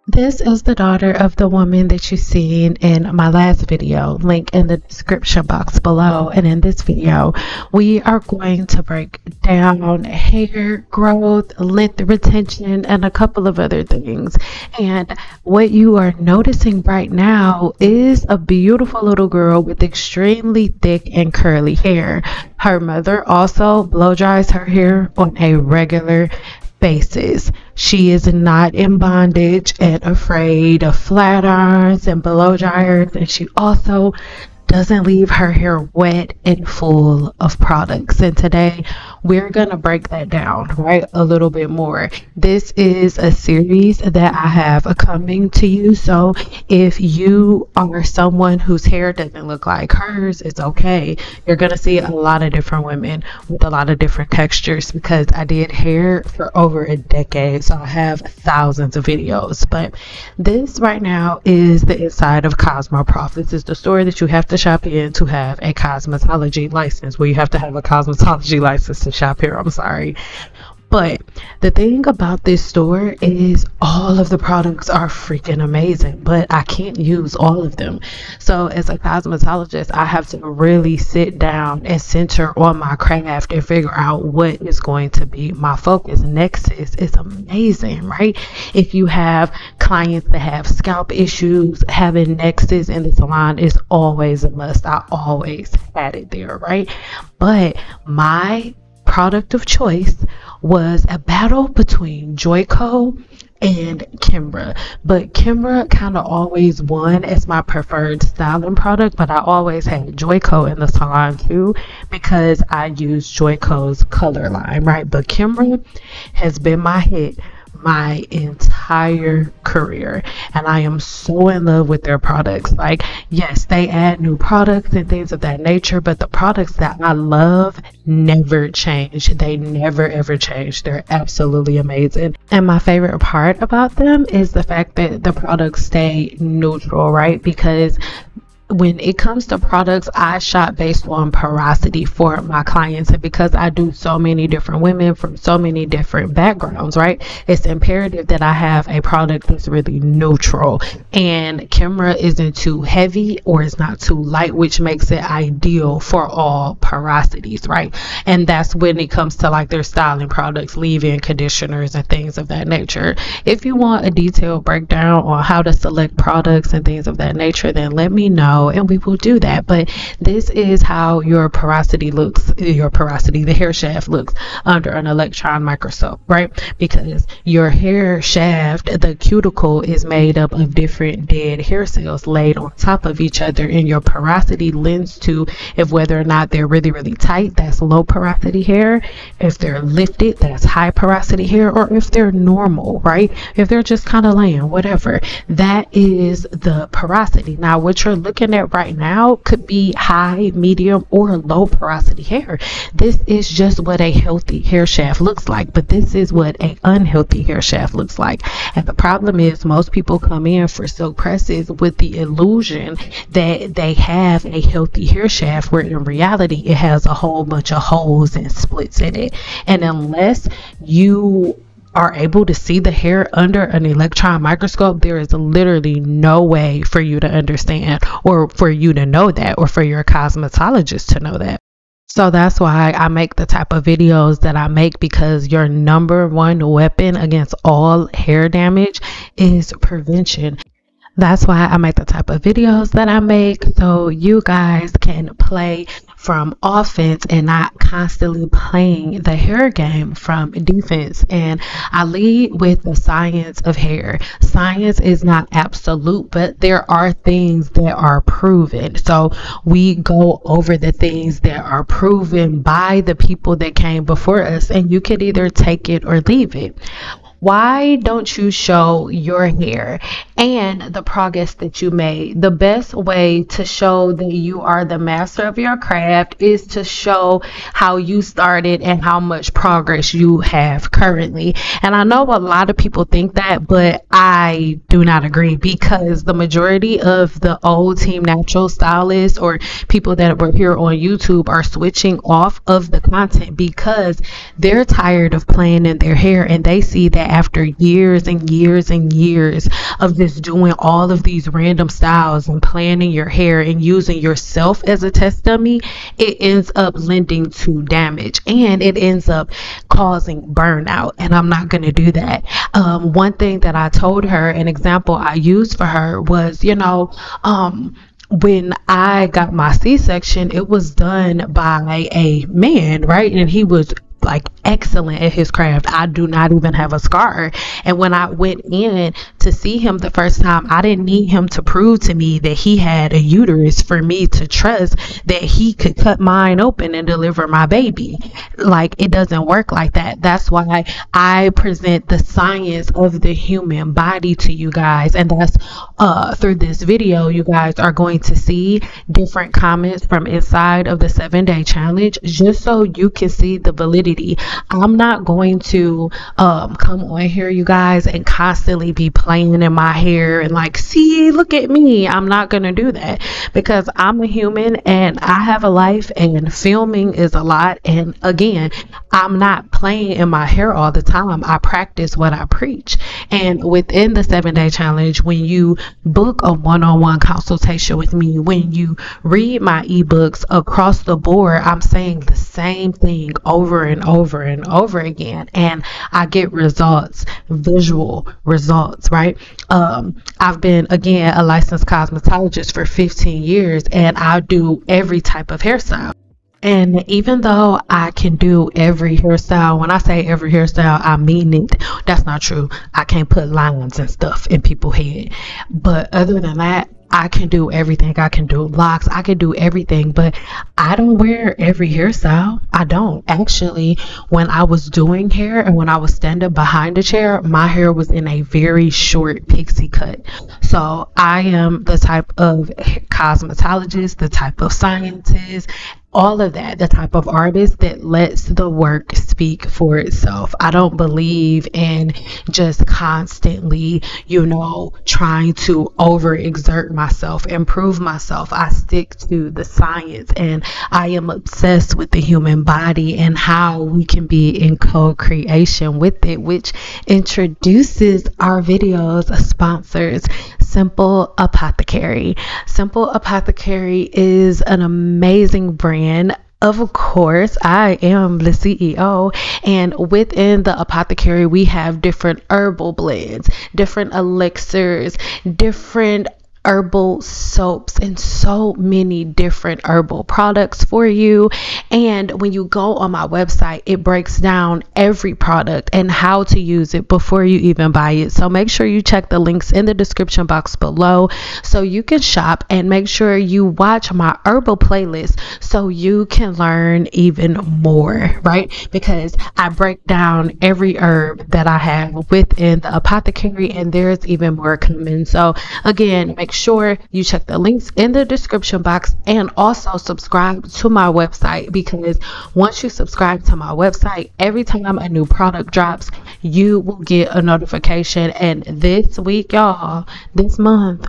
This is the daughter of the woman that you seen in my last video, link in the description box below. And in this video, we are going to break down hair growth, length retention, and a couple of other things. And what you are noticing right now is a beautiful little girl with extremely thick and curly hair. Her mother also blow dries her hair on a regular basis. She is not in bondage and afraid of flat irons and blow dryers, and she also doesn't leave her hair wet and full of products. And today we're gonna break that down right a little bit more. This is a series that I have coming to you, so if you are someone whose hair doesn't look like hers, it's okay. You're gonna see a lot of different women with a lot of different textures, because I did hair for over a decade, so I have thousands of videos. But this right now is the inside of Cosmoprof. This is the store that you have to shop in to have a cosmetology license. Well, you have to have a cosmetology license to shop here, I'm sorry. But the thing about this store is all of the products are freaking amazing, but I can't use all of them. So as a cosmetologist, I have to really sit down and center on my craft and figure out what is going to be my focus. Nexus is amazing, right? If you have clients that have scalp issues, having Nexus in the salon is always a must. I always had it there, right? But my product of choice was a battle between Joico and Kimbra, but Kimbra kind of always won as my preferred styling product, but I always had Joico in the salon too, because I use Joico's color line, right? But Kimbra has been my hit my entire career, and I am so in love with their products. Like, yes, they add new products and things of that nature, but the products that I love never change. They never ever change. They're absolutely amazing. And my favorite part about them is the fact that the products stay neutral, right? Because when it comes to products, I shop based on porosity for my clients, and because I do so many different women from so many different backgrounds, right, it's imperative that I have a product that's really neutral, and Kimbra isn't too heavy or it's not too light, which makes it ideal for all porosities, right? And that's when it comes to like their styling products, leave-in conditioners and things of that nature. If you want a detailed breakdown on how to select products and things of that nature, then let me know and we will do that. But this is how your porosity looks, the hair shaft looks under an electron microscope, right? Because your hair shaft, the cuticle, is made up of different dead hair cells laid on top of each other, and your porosity lends to if whether or not they're really really tight, that's low porosity hair. If they're lifted, that's high porosity hair. Or if they're normal, right, if they're just kind of laying, whatever, that is the porosity. Now what you're looking at right now could be high, medium, or low porosity hair. This is just what a healthy hair shaft looks like, but this is what a unhealthy hair shaft looks like. And the problem is most people come in for silk presses with the illusion that they have a healthy hair shaft, where in reality it has a whole bunch of holes and splits in it. And unless you are able to see the hair under an electron microscope, there is literally no way for you to understand, or for you to know that, or for your cosmetologist to know that. So that's why I make the type of videos that I make, because your number one weapon against all hair damage is prevention. That's why I make the type of videos that I make, so you guys can play from offense and not constantly playing the hair game from defense. And I lead with the science of hair. Science is not absolute, but there are things that are proven. So we go over the things that are proven by the people that came before us, and you can either take it or leave it. Why don't you show your hair and the progress that you made? The best way to show that you are the master of your craft is to show how you started and how much progress you have currently. And I know a lot of people think that, but I do not agree, because the majority of the old Team Natural stylists or people that were here on YouTube are switching off of the content because they're tired of playing in their hair, and they see that after years and years and years of just doing all of these random styles and planning your hair and using yourself as a test dummy, it ends up lending to damage and it ends up causing burnout. And I'm not going to do that. One thing that I told her, an example I used for her was, when I got my C-section, it was done by a man, right? And he was like excellent at his craft. I do not even have a scar. And when I went in to see him the first time, I didn't need him to prove to me that he had a uterus for me to trust that he could cut mine open and deliver my baby. Like, it doesn't work like that. That's why I present the science of the human body to you guys. And that's through this video, you guys are going to see different comments from inside of the 7-day challenge, just so you can see the validity. I'm not going to come on here, you guys, and constantly be playing in my hair and like, see, look at me. I'm not going to do that, because I'm a human and I have a life, and filming is a lot. And again, I'm not playing in my hair all the time. I practice what I preach. And within the 7-day challenge, when you book a one-on-one consultation with me, when you read my ebooks across the board, I'm saying the same thing over and over and over again, and I get results, visual results, right? I've been, again, a licensed cosmetologist for 15 years, and I do every type of hairstyle. And even though I can do every hairstyle, when I say every hairstyle, I mean it. That's not true. I can't put lines and stuff in people's head. But other than that, I can do everything. I can do locks. I can do everything, but I don't wear every hairstyle. I don't. Actually, when I was doing hair and when I was standing behind a chair, my hair was in a very short pixie cut. So I am the type of cosmetologist, the type of scientist, all of that, the type of artist that lets the work speak for itself. I don't believe in just constantly, trying to overexert myself, improve myself. I stick to the science, and I am obsessed with the human body and how we can be in co-creation with it, which introduces our videos sponsors, Cynple Apothecary. Cynple Apothecary is an amazing brand. Of course, I am the CEO, and within the Apothecary, we have different herbal blends, different elixirs, different herbal soaps, and so many different herbal products for you. And when you go on my website, it breaks down every product and how to use it before you even buy it. So make sure you check the links in the description box below so you can shop, and make sure you watch my herbal playlist so you can learn even more, right? Because I break down every herb that I have within the Apothecary, and there's even more coming. So again, make sure you check the links in the description box, and also subscribe to my website, because once you subscribe to my website, every time a new product drops, you will get a notification. And this week, y'all, this month,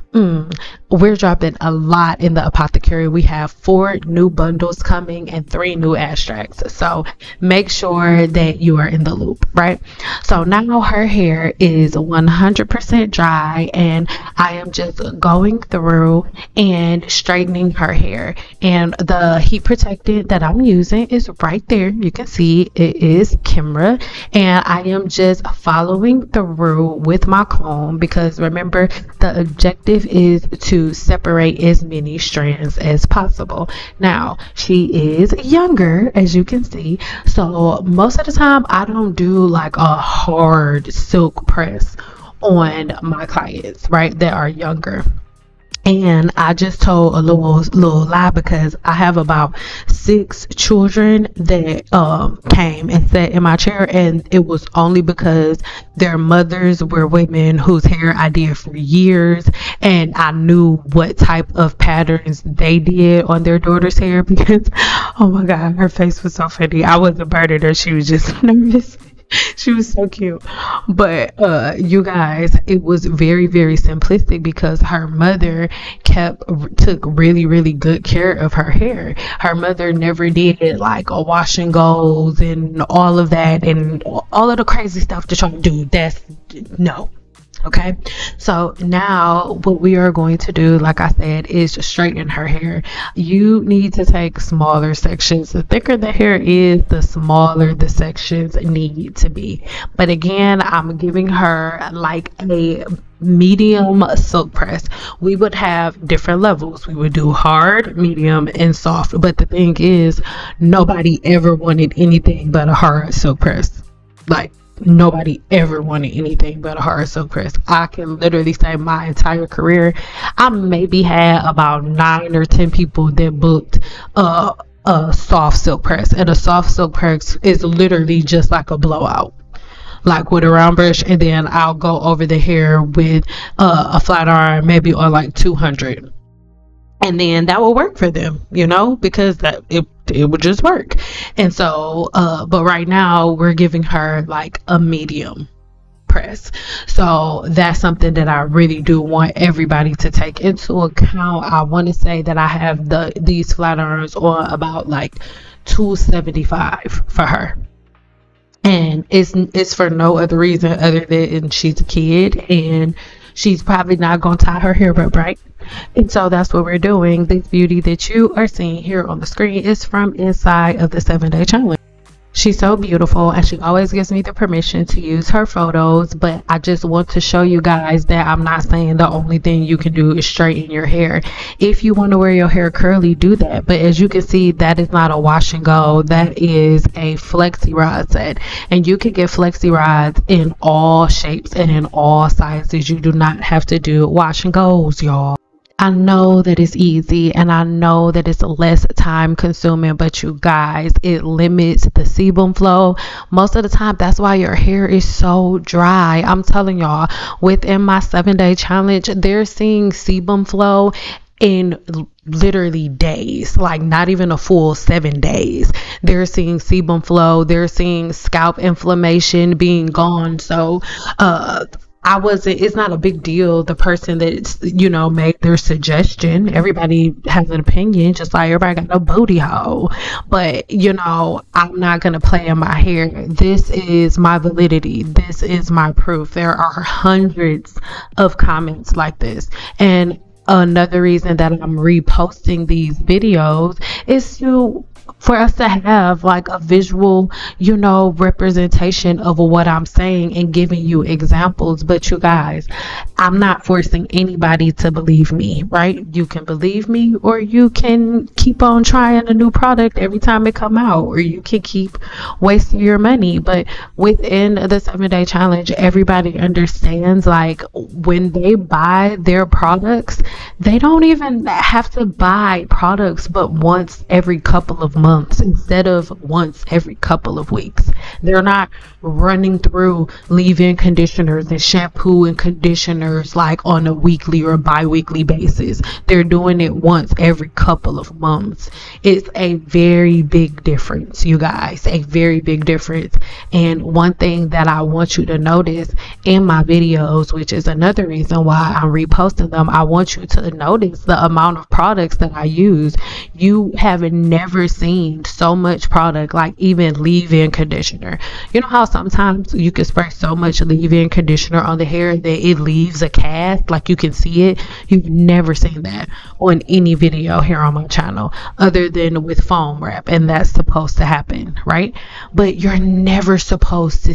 we're dropping a lot in the Apothecary. We have 4 new bundles coming and 3 new extracts. So make sure that you are in the loop, right? So now her hair is 100% dry, and I am just going through and straightening her hair. And the heat protectant that I'm using is right there. You can see it is Kimra, and I am just following through with my comb, because remember, the objective is to separate as many strands as possible. Now, she is younger, as you can see, so most of the time I don't do like a hard silk press on my clients, right, that are younger. And I just told a little lie, because I have about 6 children that came and sat in my chair, and it was only because their mothers were women whose hair I did for years, and I knew what type of patterns they did on their daughter's hair. Because oh my god, her face was so funny. I wasn't burning her, she was just nervous. She was so cute. But you guys, it was very, very simplistic because her mother took really, really good care of her hair. Her mother never did like a wash and goes and all of that and all of the crazy stuff to try to do. That's no. Okay, so now what we are going to do, like I said, is straighten her hair. You need to take smaller sections. The thicker the hair is, the smaller the sections need to be. But again, I'm giving her like a medium silk press. We would have different levels. We would do hard, medium, and soft. But the thing is, nobody ever wanted anything but a hard silk press. Like, nobody ever wanted anything but a hard silk press. I can literally say my entire career, I maybe had about 9 or 10 people that booked a soft silk press, and a soft silk press is literally just like a blowout, like with a round brush, and then I'll go over the hair with a flat iron, maybe on like 200. And then that will work for them, you know, because it would just work. And so, but right now we're giving her like a medium press. So that's something that I really do want everybody to take into account. I want to say that I have these flat irons on about like 275 for her. And it's for no other reason other than she's a kid and she's probably not going to tie her hair up right. And so that's what we're doing. This beauty that you are seeing here on the screen is from inside of the 7-day challenge. She's so beautiful and she always gives me the permission to use her photos, but I just want to show you guys that I'm not saying the only thing you can do is straighten your hair. If you want to wear your hair curly, do that. But as you can see, that is not a wash and go. That is a flexi rod set. And you can get flexi rods in all shapes and in all sizes. You do not have to do wash and goes, y'all. I know that it's easy and I know that it's less time consuming, but you guys, it limits the sebum flow. Most of the time, that's why your hair is so dry. I'm telling y'all, within my 7-day challenge, they're seeing sebum flow in literally days, like not even a full 7 days. They're seeing sebum flow. They're seeing scalp inflammation being gone. So, it's not a big deal. The person that, you know, made their suggestion, everybody has an opinion, just like everybody got a booty hole. But, you know, I'm not going to play in my hair. This is my validity. This is my proof. There are hundreds of comments like this. And another reason that I'm reposting these videos is for us to have like a visual, you know, representation of what I'm saying and giving you examples. But you guys, I'm not forcing anybody to believe me, right? You can believe me, or you can keep on trying a new product every time it come out, or you can keep wasting your money. But within the 7-day challenge, everybody understands, like, when they buy their products, they don't even have to buy products but once every couple of months instead of once every couple of weeks. They're not running through leave-in conditioners and shampoo and conditioners like on a weekly or bi-weekly basis. They're doing it once every couple of months. It's a very big difference, you guys, a very big difference. And one thing that I want you to notice in my videos, which is another reason why I'm reposting them, I want you to notice the amount of products that I use. You have never seen so much product, like even leave-in conditioner. You know how sometimes you can spray so much leave-in conditioner on the hair that it leaves a cast, like you can see it? You've never seen that on any video here on my channel other than with foam wrap, and that's supposed to happen, right? But you're never supposed to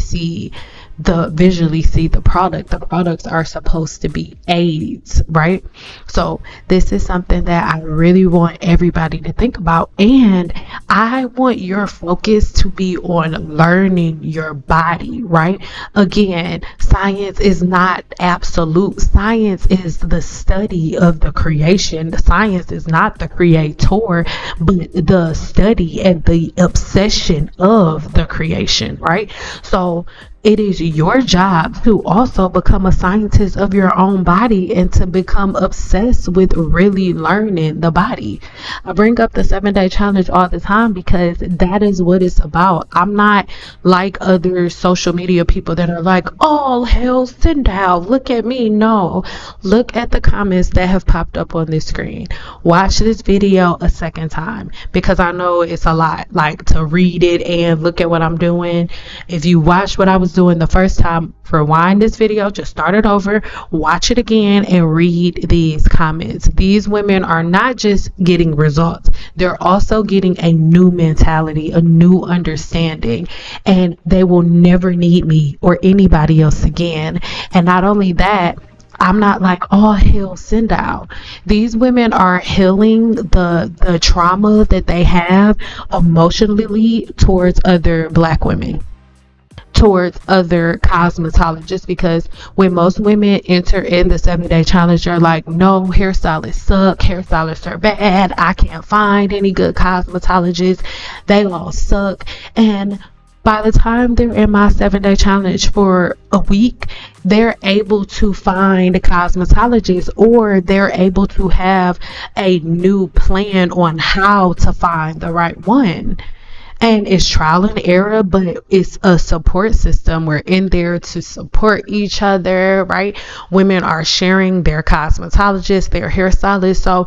visually see the product. The products are supposed to be aids, right? So this is something that I really want everybody to think about, and I want your focus to be on learning your body, right? Again, science is not absolute. Science is the study of the creation. The science is not the creator, but the study and the obsession of the creation, right? So it is your job to also become a scientist of your own body and to become obsessed with really learning the body. I bring up the 7-day challenge all the time because that is what it's about. I'm not like other social media people that are like, all hell send out, look at me. No, look at the comments that have popped up on this screen. Watch this video a second time, because I know it's a lot, like, to read it and look at what I'm doing. If you watch what I was doing the first time, rewind this video, just start it over, watch it again, and read these comments. These women are not just getting results, they're also getting a new mentality, a new understanding, and they will never need me or anybody else again. And not only that, I'm not like, all hell send out. These women are healing the trauma that they have emotionally towards other Black women, towards other cosmetologists, because when most women enter in the 7-day challenge, they're like, no, hairstylists suck, hairstylists are bad, I can't find any good cosmetologists, they all suck. And by the time they're in my 7-day challenge for a week, they're able to find a cosmetologist, or they're able to have a new plan on how to find the right one. And it's trial and error, but it's a support system. We're in there to support each other, right? Women are sharing their cosmetologists, their hairstylists. So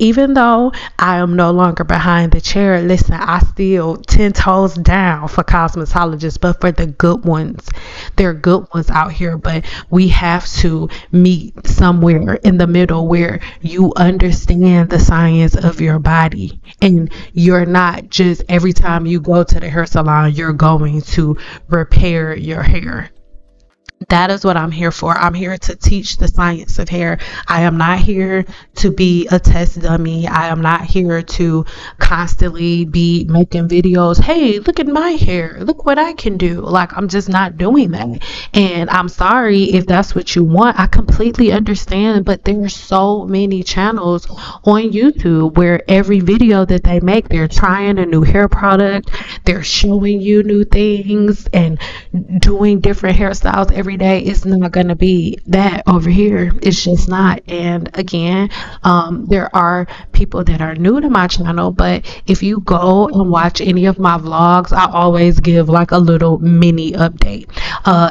even though I am no longer behind the chair, listen, I still 10 toes down for cosmetologists, but for the good ones. There are good ones out here, but we have to meet somewhere in the middle where you understand the science of your body, and you're not just every time you go to the hair salon, you're going to repair your hair. That is what I'm here for. I'm here to teach the science of hair. I am not here to be a test dummy. I am not here to constantly be making videos. Hey, look at my hair. Look what I can do. Like, I'm just not doing that. And I'm sorry if that's what you want. I completely understand. But there are so many channels on YouTube where every video that they make, they're trying a new hair product. They're showing you new things and doing different hairstyles every day. It's not going to be that over here. It's just not. And again, there are people that are new to my channel, but if you go and watch any of my vlogs, I always give like a little mini update.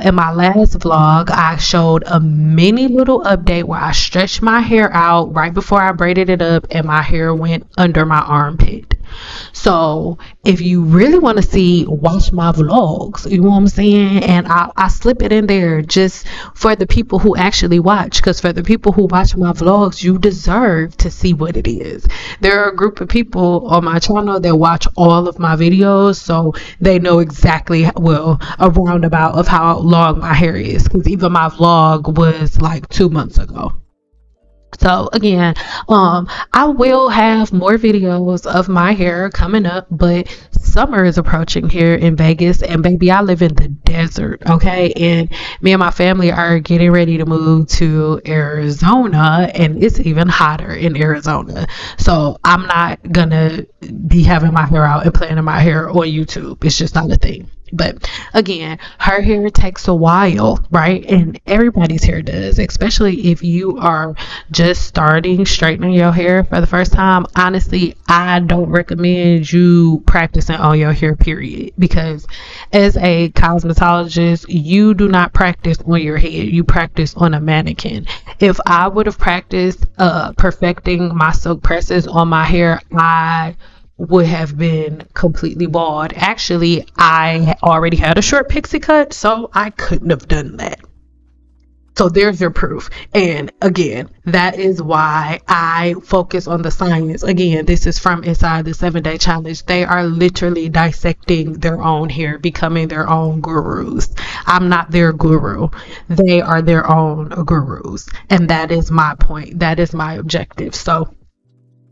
In my last vlog, I showed a mini little update where I stretched my hair out right before I braided it up, and my hair went under my armpit. So if you really want to see, watch my vlogs, you know what I'm saying? And I slip it in there just for the people who actually watch, because for the people who watch my vlogs, you deserve to see what it is. There are a group of people on my channel that watch all of my videos, so they know exactly, well, a roundabout of how long my hair is, because even my vlog was like 2 months ago. So again, I will have more videos of my hair coming up, but summer is approaching here in Vegas, and baby, I live in the desert, okay? And me and my family are getting ready to move to Arizona, and it's even hotter in Arizona. So I'm not gonna be having my hair out and planning my hair on YouTube. It's just not a thing. But again, her hair takes a while, right? And everybody's hair does, especially if you are just starting straightening your hair for the first time. Honestly, I don't recommend you practicing on your hair, period, because as a cosmetologist, you do not practice on your head, you practice on a mannequin. If I would have practiced perfecting my silk presses on my hair, I would have been completely bald. Actually, I already had a short pixie cut, so I couldn't have done that. So there's your proof. And again, that is why I focus on the science. Again, this is from inside the 7-day challenge. They are literally dissecting their own hair, becoming their own gurus. I'm not their guru. They are their own gurus. And that is my point. That is my objective. So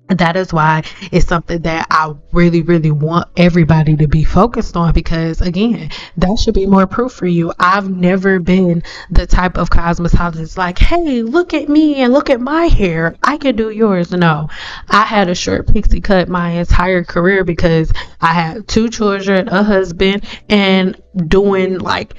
That is why it's something that I really, really want everybody to be focused on, because again, that should be more proof for you. I've never been the type of cosmetologist like, hey, look at me and look at my hair, I can do yours. No, I had a short pixie cut my entire career because I had 2 children, a husband, and doing like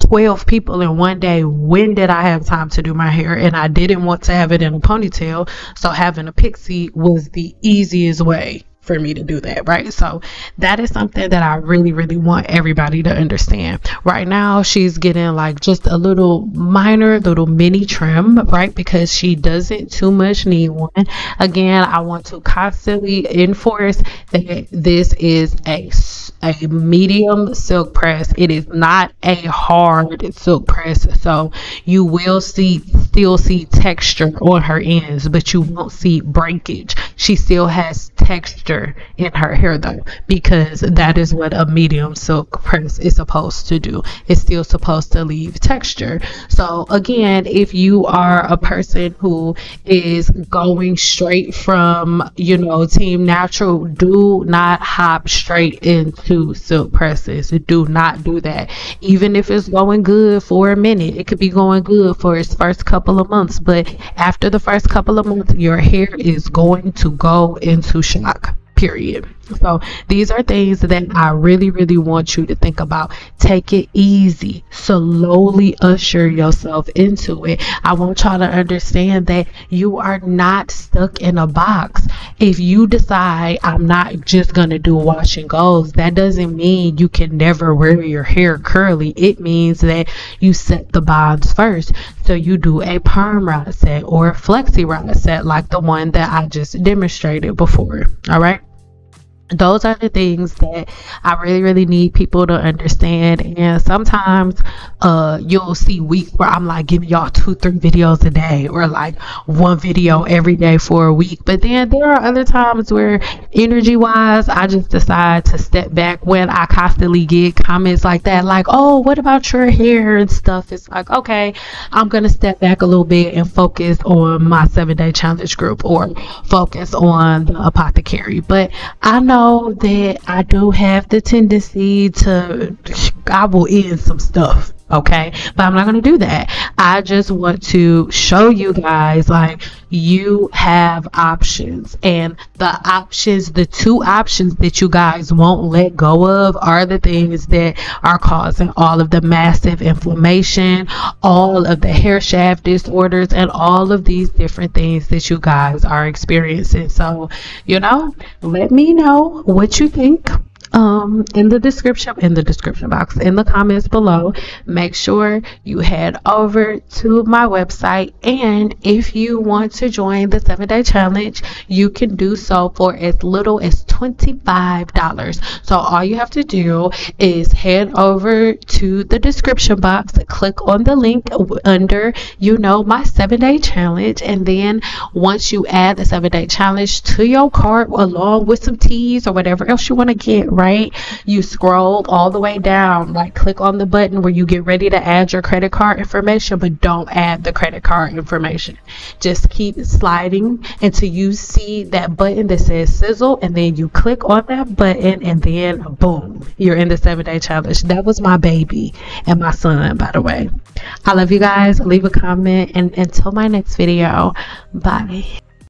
12 people in one day. When did I have time to do my hair? And I didn't want to have it in a ponytail, so having a pixie was the easiest way for me to do that, right? So that is something that I really, really want everybody to understand. Right now, she's getting like just a little minor, little mini trim, right? Because she doesn't too much need one. Again, I want to constantly enforce that this is a medium silk press. It is not a hard silk press, so you will still see texture on her ends, but you won't see breakage. She still has texture in her hair though, because that is what a medium silk press is supposed to do. It's still supposed to leave texture. So again, if you are a person who is going straight from, you know, team natural, do not hop straight into silk presses. Do not do that. Even if it's going good for a minute, it could be going good for its first couple of months, but after the first couple of months, your hair is going to go into shock, period. So these are things that I really, really want you to think about. Take it easy. Slowly usher yourself into it. I want y'all to understand that you are not stuck in a box. If you decide I'm not just going to do wash and goes, that doesn't mean you can never wear your hair curly. It means that you set the bonds first. So you do a perm rod set or a flexi rod set like the one that I just demonstrated before. All right. Those are the things that I really, really need people to understand. And sometimes you'll see weeks where I'm like giving y'all 2-3 videos a day, or like 1 video every day for a week. But then there are other times where energy wise, I just decide to step back when I constantly get comments like that, like, oh, what about your hair and stuff. It's like, okay, I'm gonna step back a little bit and focus on my 7-day challenge group, or focus on the Apothecary. But I know that I do have the tendency to, I will end some stuff, okay, but I'm not going to do that. I just want to show you guys, like, you have options, and the 2 options that you guys won't let go of are the things that are causing all of the massive inflammation, all of the hair shaft disorders, and all of these different things that you guys are experiencing. So, you know, let me know what you think in the description box, in the comments below. Make sure you head over to my website, and if you want to join the 7-day challenge, you can do so for as little as $25. So all you have to do is head over to the description box, click on the link under, you know, my 7-day challenge, and then once you add the 7-day challenge to your cart along with some teas or whatever else you want to get, right, you scroll all the way down, like click on the button where you get ready to add your credit card information, but don't add the credit card information. Just keep sliding until you see that button that says sizzle, and then you click on that button, and then boom, you're in the 7-day challenge. That was my baby and my son, by the way. I love you guys. Leave a comment, and until my next video, bye.